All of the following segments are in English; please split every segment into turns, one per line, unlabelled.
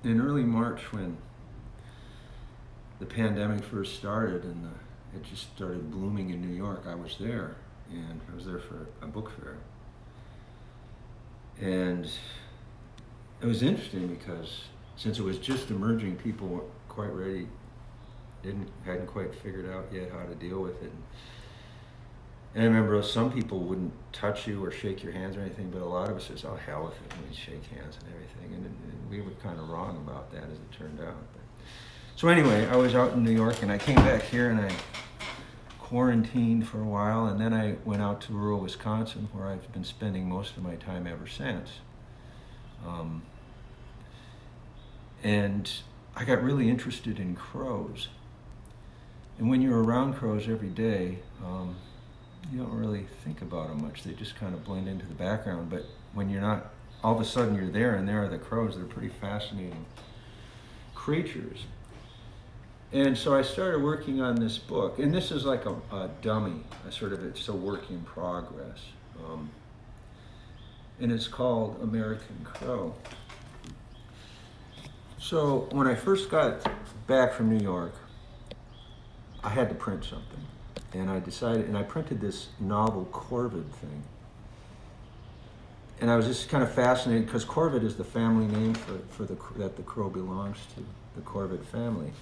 in early March, when the pandemic first started and it just started blooming in New York, I was there, and I was there for a book fair. And it was interesting because since it was just emerging, people weren't quite ready, hadn't quite figured out yet how to deal with it. And I remember some people wouldn't touch you or shake your hands or anything, but a lot of us says, "Oh, hell with it," and we'd shake hands and everything. And we were kind of wrong about that, as it turned out. So anyway, I was out in New York, and I came back here, and I quarantined for a while, and then I went out to rural Wisconsin, where I've been spending most of my time ever since. And I got really interested in crows. And when you're around crows every day, you don't really think about them much. They just kind of blend into the background. But when you're not, all of a sudden you're there, and there are the crows. They're pretty fascinating creatures. And so I started working on this book, and this is like a dummy, it's a work in progress. And it's called American Crow. So when I first got back from New York, I had to print something. And I decided, and I printed this novel corvid thing. And I was just kind of fascinated, because corvid is the family name that the crow belongs to, the corvid family.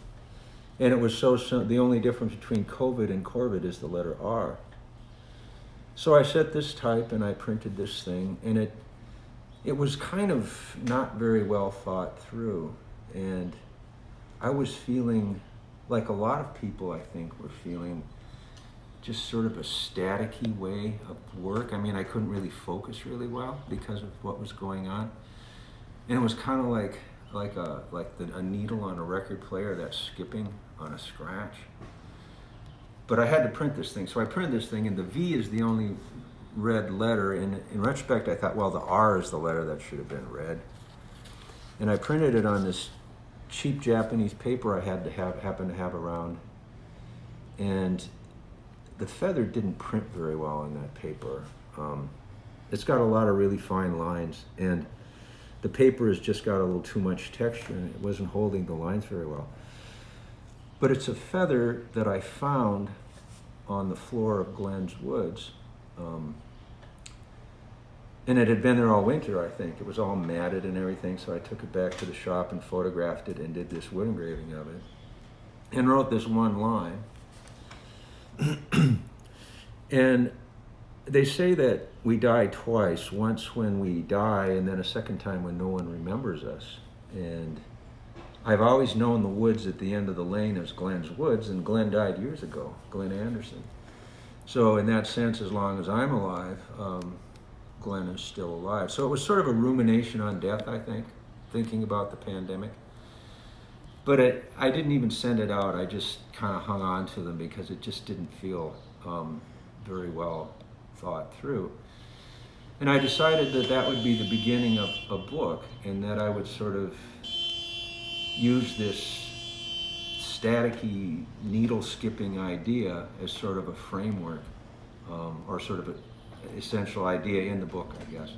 And it was so the only difference between COVID and corvid is the letter R. So I set this type and I printed this thing, and it was kind of not very well thought through. And I was feeling like a lot of people, I think, were feeling just sort of a staticky way of work. I mean, I couldn't really focus really well because of what was going on. And it was kind of like a needle on a record player that's skipping on a scratch. But I had to print this thing. So I printed this thing, and the V is the only red letter. And in retrospect, I thought, well, the R is the letter that should have been red. And I printed it on this cheap Japanese paper I happened to have around. And the feather didn't print very well on that paper. It's got a lot of really fine lines, and the paper has just got a little too much texture, and it wasn't holding the lines very well. But it's a feather that I found on the floor of Glenn's Woods. And it had been there all winter, I think. It was all matted and everything, so I took it back to the shop and photographed it and did this wood engraving of it. And wrote this one line. And they say that we die twice, once when we die and then a second time when no one remembers us. And I've always known the woods at the end of the lane as Glenn's Woods, and Glenn died years ago, Glenn Anderson. So in that sense, as long as I'm alive, Glenn is still alive. So it was sort of a rumination on death, I think, thinking about the pandemic. But I didn't even send it out. I just kind of hung on to them because it just didn't feel very well thought through. And I decided that that would be the beginning of a book, and that I would sort of use this staticky, needle-skipping idea as sort of a framework, or sort of an essential idea in the book, I guess.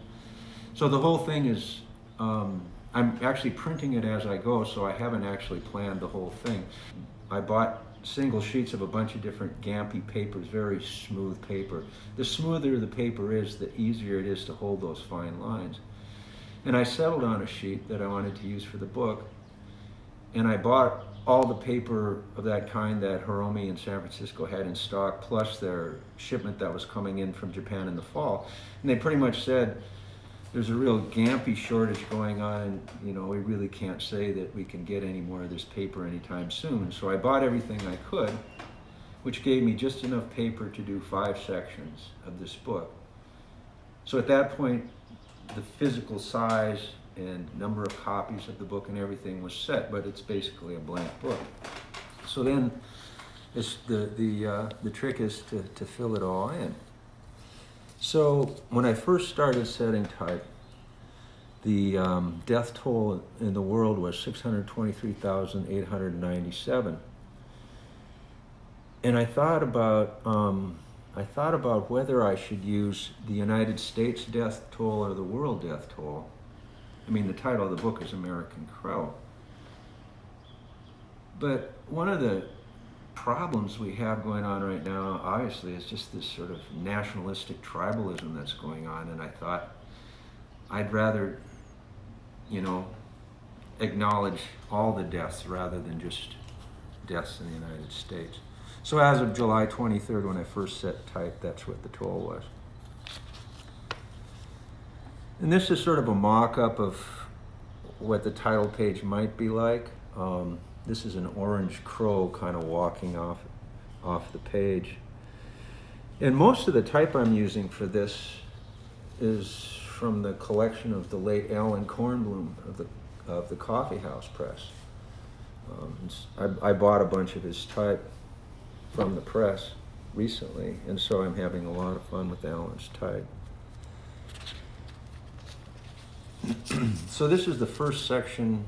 So the whole thing is, I'm actually printing it as I go, so I haven't actually planned the whole thing. I bought single sheets of a bunch of different Gampy papers, very smooth paper. The smoother the paper is, the easier it is to hold those fine lines. And I settled on a sheet that I wanted to use for the book, and I bought all the paper of that kind that Hiromi in San Francisco had in stock, plus their shipment that was coming in from Japan in the fall. And they pretty much said, there's a real Gampy shortage going on, and we really can't say that we can get any more of this paper anytime soon. So I bought everything I could, which gave me just enough paper to do 5 sections of this book. So at that point, the physical size and number of copies of the book and everything was set, but it's basically a blank book. So then the trick is to fill it all in. So when I first started setting type, the death toll in the world was 623,897. And I thought about whether I should use the United States death toll or the world death toll. I mean, the title of the book is American Crow. But one of the problems we have going on right now, obviously, is just this sort of nationalistic tribalism that's going on. And I thought I'd rather, acknowledge all the deaths rather than just deaths in the United States. So as of July 23rd, when I first set type, that's what the toll was. And this is sort of a mock-up of what the title page might be like. This is an orange crow kind of walking off the page. And most of the type I'm using for this is from the collection of the late Alan Kornblum of the Coffee House Press. I bought a bunch of his type from the press recently, and so I'm having a lot of fun with Alan's type. So this is the first section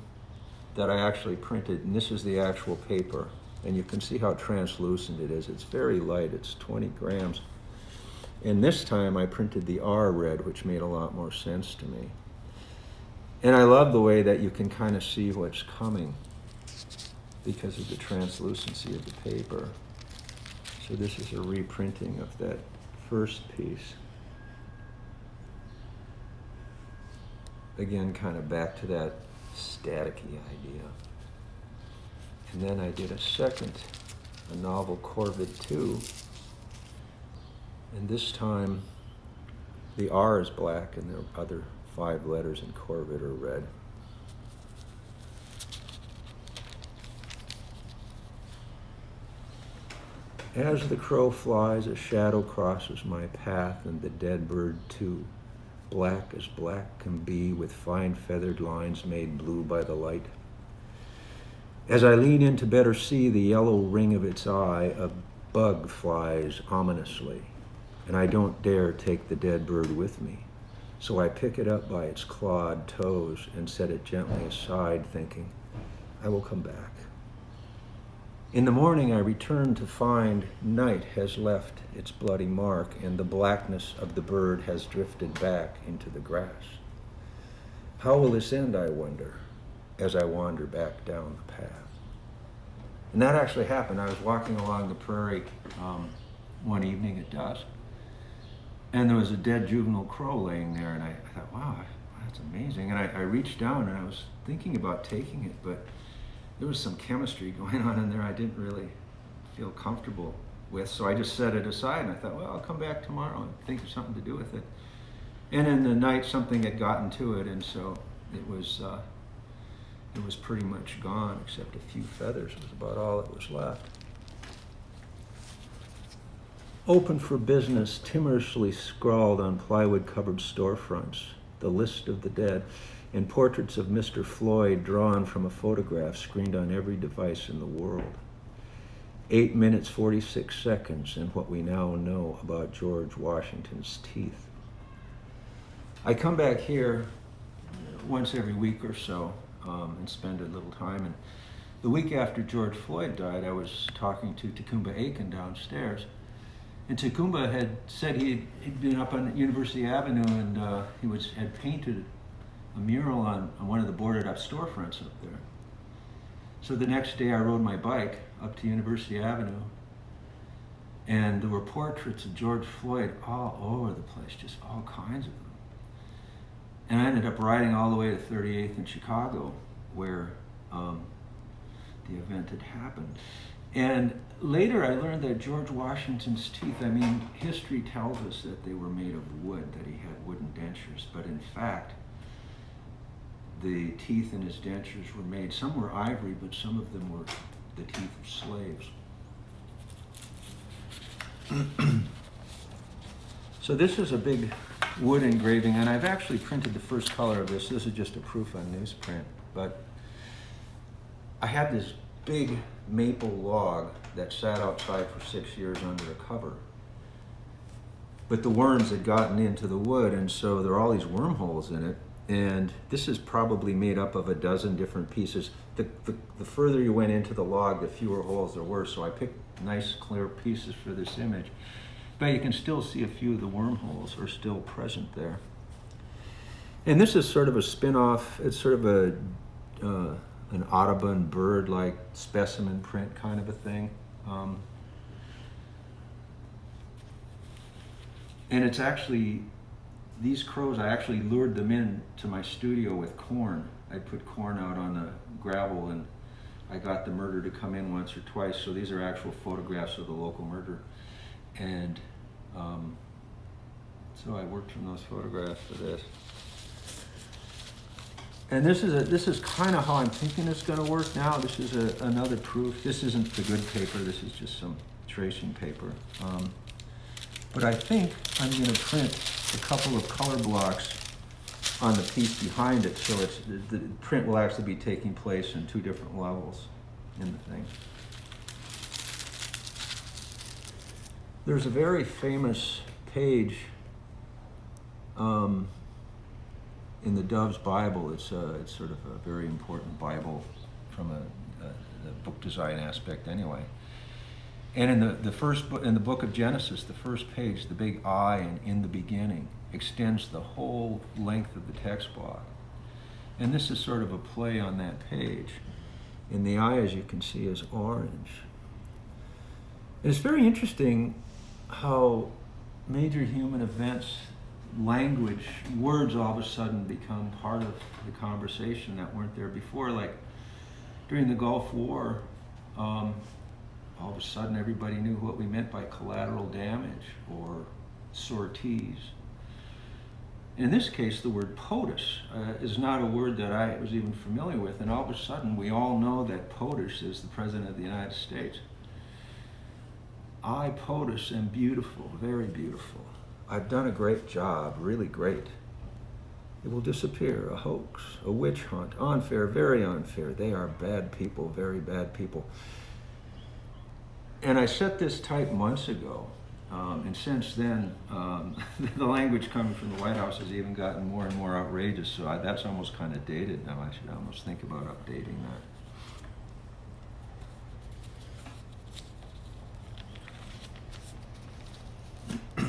that I actually printed, and this is the actual paper. And you can see how translucent it is. It's very light, it's 20 grams. And this time I printed the R red, which made a lot more sense to me. And I love the way that you can kind of see what's coming because of the translucency of the paper. So this is a reprinting of that first piece. Again, kind of back to that staticky idea. And then I did a novel Corvid 2. And this time the R is black and the other 5 letters in Corvid are red. As the crow flies, a shadow crosses my path, and the dead bird too, black as black can be, with fine feathered lines made blue by the light. As I lean in to better see the yellow ring of its eye, a bug flies ominously, and I don't dare take the dead bird with me. So I pick it up by its clawed toes and set it gently aside, thinking, I will come back. In the morning I return to find night has left its bloody mark, and the blackness of the bird has drifted back into the grass. How will this end, I wonder, as I wander back down the path? And that actually happened. I was walking along the prairie one evening at dusk, and there was a dead juvenile crow laying there, and I thought, wow, that's amazing. And I reached down and I was thinking about taking it, but there was some chemistry going on in there I didn't really feel comfortable with, so I just set it aside, and I thought, well, I'll come back tomorrow and think of something to do with it. And in the night, something had gotten to it, and so it was pretty much gone, except a few feathers. It was about all that was left. Open for business, timorously scrawled on plywood-covered storefronts, the list of the dead, and portraits of Mr. Floyd drawn from a photograph screened on every device in the world. 8 minutes, 46 seconds, and what we now know about George Washington's teeth. I come back here once every week or so and spend a little time. And the week after George Floyd died, I was talking to Tecumseh Aiken downstairs. And Tecumseh had said he'd been up on University Avenue, and had painted a mural on one of the boarded up storefronts up there. So the next day I rode my bike up to University Avenue, and there were portraits of George Floyd all over the place, just all kinds of them. And I ended up riding all the way to 38th in Chicago, where the event had happened. And later I learned that George Washington's teeth, history tells us that they were made of wood, that he had wooden dentures, but in fact, the teeth in his dentures were made, some were ivory, but some of them were the teeth of slaves. So this is a big wood engraving, and I've actually printed the first color of this. This is just a proof on newsprint, but I had this big maple log that sat outside for 6 years under a cover. But the worms had gotten into the wood, and so there are all these wormholes in it. And this is probably made up of a dozen different pieces. The further you went into the log, the fewer holes there were. So I picked nice, clear pieces for this image. But you can still see a few of the wormholes are still present there. And this is sort of a spin-off. It's sort of an Audubon bird-like specimen print kind of a thing. And it's actually, these crows, I actually lured them in to my studio with corn. I put corn out on the gravel, and I got the murder to come in once or twice. So these are actual photographs of the local murder. And so I worked from those photographs for this. And this is kind of how I'm thinking it's going to work now. This is another proof. This isn't the good paper. This is just some tracing paper. But I think I'm going to print a couple of color blocks on the piece behind it, so the print will actually be taking place in two different levels in the thing. There's a very famous page in the Dove's Bible. It's sort of a very important Bible from the book design aspect anyway. And in the first book, in the book of Genesis, the first page, the big I in the beginning extends the whole length of the text block. And this is sort of a play on that page. And the I, as you can see, is orange. And it's very interesting how major human events, language, words all of a sudden become part of the conversation that weren't there before. Like during the Gulf War, all of a sudden everybody knew what we meant by collateral damage or sorties. In this case, the word POTUS is not a word that I was even familiar with, and all of a sudden we all know that POTUS is the President of the United States. I, POTUS, am beautiful, very beautiful. I've done a great job, really great. It will disappear, a hoax, a witch hunt, unfair, very unfair. They are bad people, very bad people. And I set this type months ago, and since then, the language coming from the White House has even gotten more and more outrageous, so that's almost kind of dated now. I should almost think about updating that.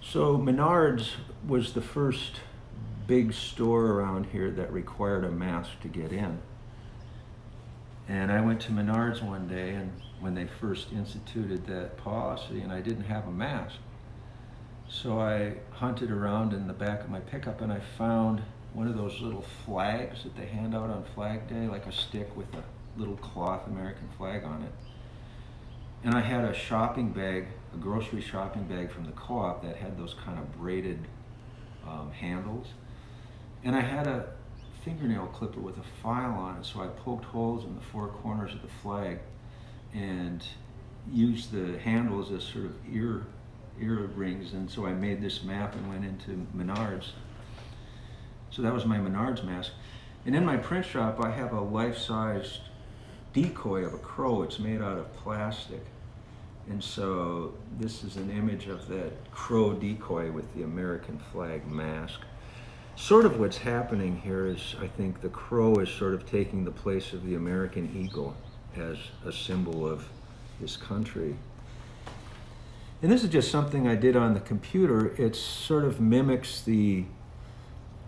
So Menards was the first big store around here that required a mask to get in. And I went to Menards one day, and when they first instituted that policy, and I didn't have a mask. So I hunted around in the back of my pickup, and I found one of those little flags that they hand out on Flag Day, like a stick with a little cloth American flag on it. And I had a shopping bag, a grocery shopping bag from the co-op that had those kind of braided handles. And I had a fingernail clipper with a file on it, so I poked holes in the four corners of the flag and used the handles as sort of ear rings, and so I made this map and went into Menards. So that was my Menards mask. And in my print shop, I have a life-sized decoy of a crow. It's made out of plastic. And so this is an image of that crow decoy with the American flag mask. Sort of what's happening here is, I think the crow is sort of taking the place of the American eagle as a symbol of this country. And this is just something I did on the computer. It sort of mimics the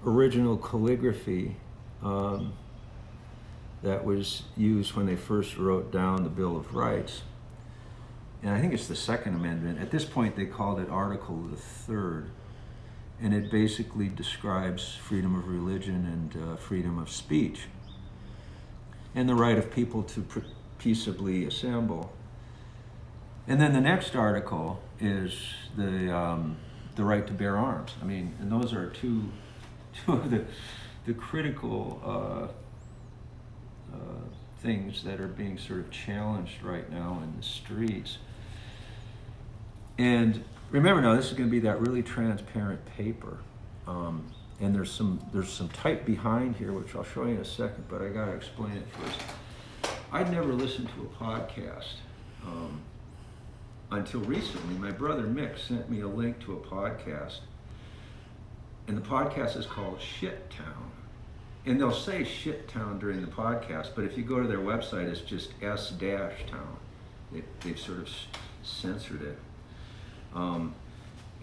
original calligraphy that was used when they first wrote down the Bill of Rights. And I think it's the Second Amendment. At this point, they called it Article the Third. And it basically describes freedom of religion and freedom of speech, and the right of people to peaceably assemble. And then the next article is the right to bear arms. I mean, and those are two of the critical things that are being sort of challenged right now in the streets. And remember now, this is going to be that really transparent paper, and there's some type behind here, which I'll show you in a second, but I got to explain it first. I'd never listened to a podcast until recently. My brother Mick sent me a link to a podcast, and the podcast is called Shit Town. And they'll say Shit Town during the podcast, but if you go to their website, it's just S-Town. They've sort of censored it. And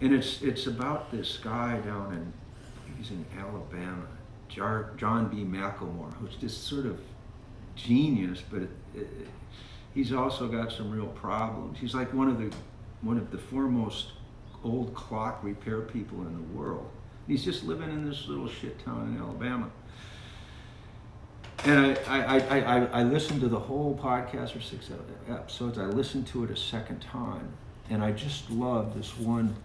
it's about this guy down he's in Alabama, John B. McLemore, who's just sort of genius, but he's also got some real problems. He's like one of the foremost old clock repair people in the world. He's just living in this little shit town in Alabama. And I listened to the whole podcast, or 6 episodes. I listened to it a second time, and I just love this one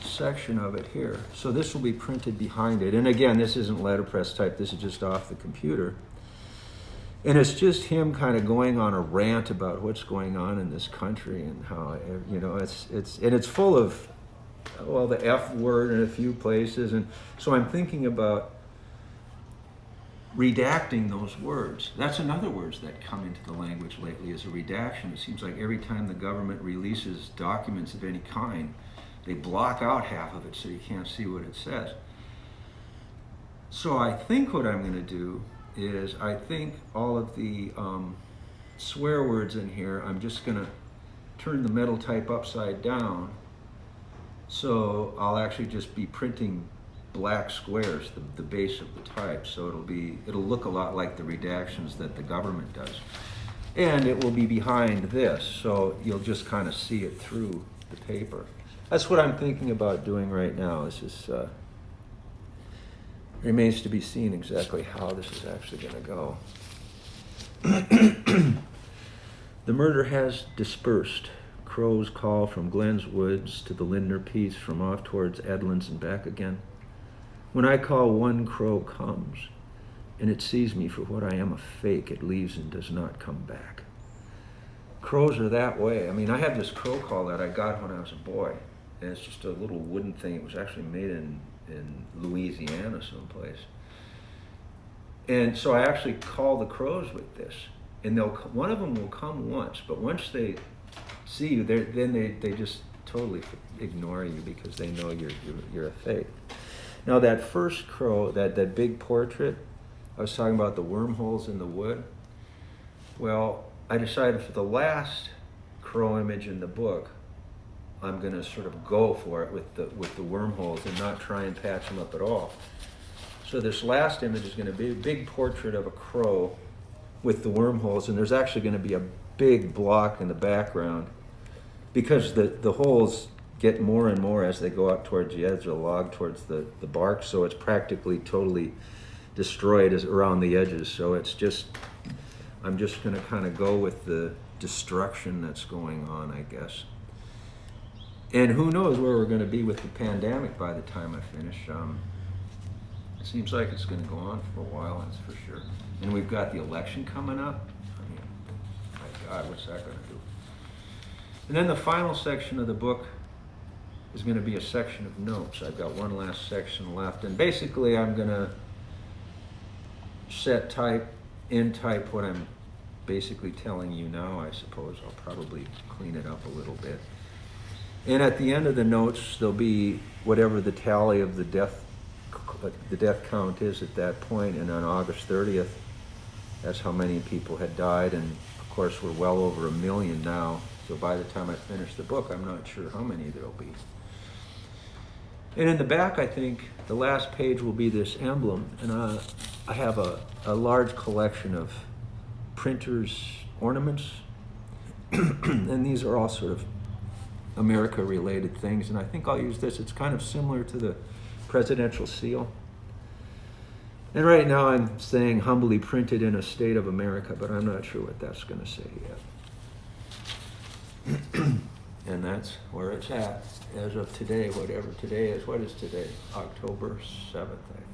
section of it here. So this will be printed behind it. And again, this isn't letterpress type. This is just off the computer. And it's just him kind of going on a rant about what's going on in this country and how, you know, it's full of, well, the F word in a few places. And so I'm thinking about redacting those words. That's another word that come into the language lately, is a redaction. It seems like every time the government releases documents of any kind, they block out half of it so you can't see what it says. So I think what I'm going to do is, I think all of the swear words in here, I'm just going to turn the metal type upside down. So I'll actually just be printing black squares, the base of the type. So it'll look a lot like the redactions that the government does. And it will be behind this, so you'll just kind of see it through the paper. That's what I'm thinking about doing right now. This is remains to be seen exactly how this is actually going to go. The murder has dispersed. Crows call from Glenn's Woods to the Lindner Peace, from off towards Edlands and back again. When I call, one crow comes, and it sees me for what I am, a fake. It leaves and does not come back. Crows are that way. I mean, I have this crow call that I got when I was a boy, and it's just a little wooden thing. It was actually made in Louisiana someplace. And so I actually call the crows with this, and one of them will come once, but once they see you, then they just totally ignore you because they know you're a fake. Now that first crow, that big portrait, I was talking about the wormholes in the wood. Well, I decided for the last crow image in the book, I'm going to sort of go for it with the wormholes and not try and patch them up at all. So this last image is going to be a big portrait of a crow with the wormholes, and there's actually going to be a big block in the background because the holes get more and more as they go out towards the edge of the log, towards the bark, so it's practically totally destroyed around the edges. So it's just, I'm just going to kind of go with the destruction that's going on, I guess. And who knows where we're going to be with the pandemic by the time I finish. It seems like it's going to go on for a while, that's for sure. And we've got the election coming up. I mean, my God, what's that going to do? And then the final section of the book is going to be a section of notes. I've got one last section left, and basically I'm going to set type, in type what I'm basically telling you now, I suppose. I'll probably clean it up a little bit. And at the end of the notes, there'll be whatever the tally of the death count is at that point, and on August 30th, that's how many people had died, and of course we're well over 1 million now, so by the time I finish the book, I'm not sure how many there'll be. And in the back, I think the last page will be this emblem, and I have a large collection of printers' ornaments, and these are all sort of America-related things, and I think I'll use this. It's kind of similar to the presidential seal. And right now I'm saying humbly printed in a state of America, but I'm not sure what that's going to say yet. And that's where it's at as of today, whatever today is. What is today? October 7th, I think.